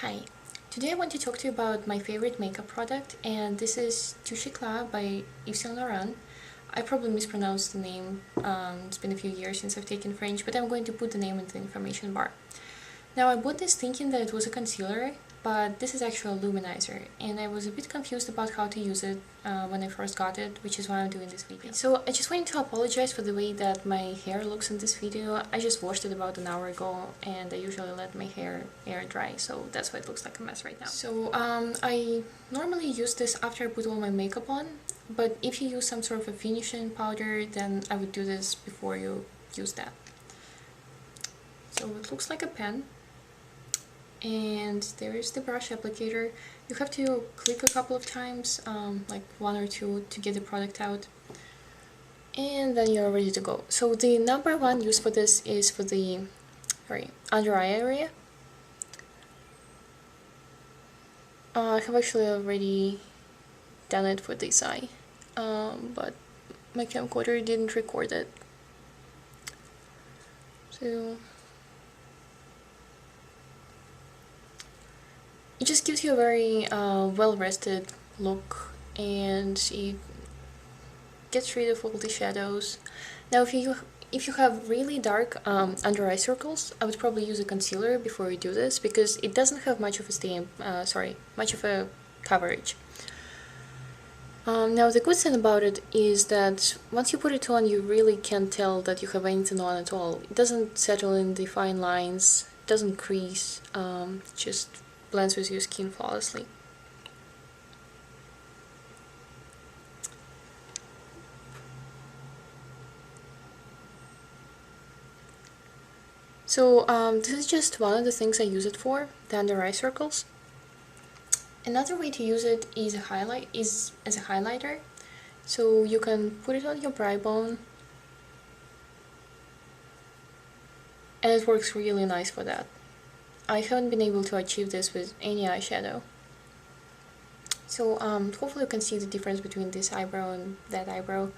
Hi, today I want to talk to you about my favorite makeup product, and this is Touche Eclat by YSL Touche. I probably mispronounced the name. It's been a few years since I've taken French, but I'm going to put the name in the information bar. Now, I bought this thinking that it was a concealer, but this is actually a luminizer, and I was a bit confused about how to use it when I first got it, which is why I'm doing this video. So I just wanted to apologize for the way that my hair looks in this video. I just washed it about an hour ago, and I usually let my hair air dry, so that's why it looks like a mess right now. So I normally use this after I put all my makeup on, but if you use some sort of a finishing powder, then I would do this before you use that. So it looks like a pen. And there is the brush applicator. You have to click a couple of times, like one or two, to get the product out, and then you're ready to go. So the number one use for this is for the under eye area. I have actually already done it for this eye, but my camcorder didn't record it. So it just gives you a very well-rested look, and it gets rid of all the shadows. Now, if you have really dark under eye circles, I would probably use a concealer before you do this, because it doesn't have much of a coverage. Now, the good thing about it is that once you put it on, you really can't tell that you have anything on at all. It doesn't settle in the fine lines, it doesn't crease, just blends with your skin flawlessly. So this is just one of the things I use it for, the under eye circles. Another way to use it is as a highlighter. So you can put it on your brow bone, and it works really nice for that. I haven't been able to achieve this with any eyeshadow. So hopefully you can see the difference between this eyebrow and that eyebrow.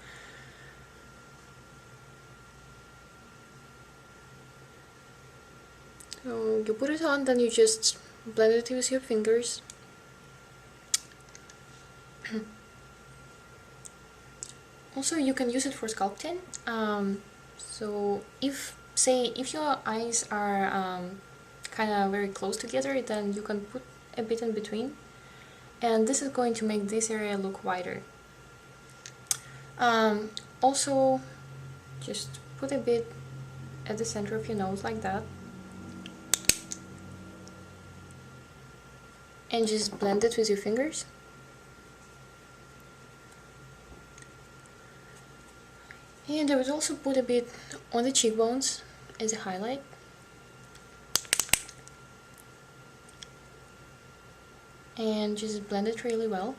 So you put it on, then you just blend it with your fingers. Also, you can use it for sculpting. So if your eyes are kind of very close together, then you can put a bit in between, and this is going to make this area look wider. Also, just put a bit at the center of your nose like that, and just blend it with your fingers. And I would also put a bit on the cheekbones as a highlight. And just blend it really well.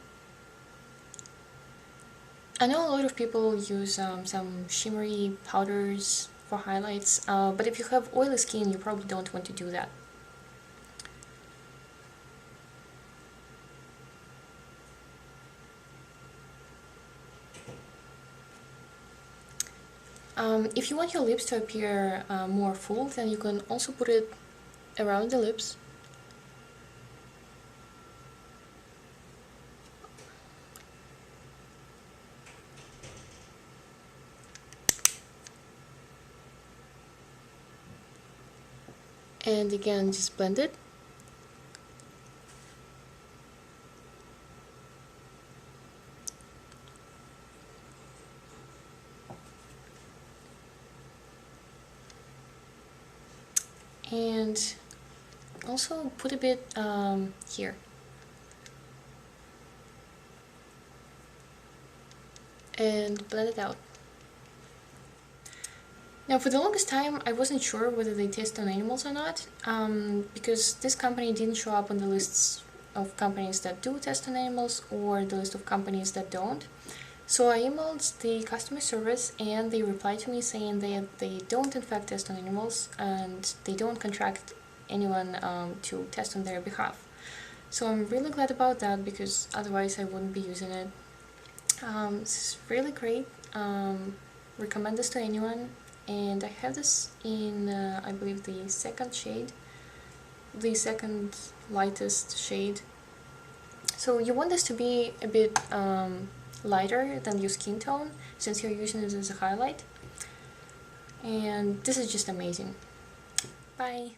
I know a lot of people use some shimmery powders for highlights, but if you have oily skin, you probably don't want to do that. If you want your lips to appear more full, then you can also put it around the lips. And again, just blend it. And also put a bit here. And blend it out. Now, for the longest time, I wasn't sure whether they test on animals or not, because this company didn't show up on the lists of companies that do test on animals or the list of companies that don't. So I emailed the customer service, and they replied to me saying that they don't in fact test on animals, and they don't contract anyone to test on their behalf. So I'm really glad about that, because otherwise I wouldn't be using it. This is really great. Recommend this to anyone. And I have this in, I believe, the second shade. the second lightest shade. So you want this to be a bit lighter than your skin tone, since you're using it as a highlight. And this is just amazing. Bye!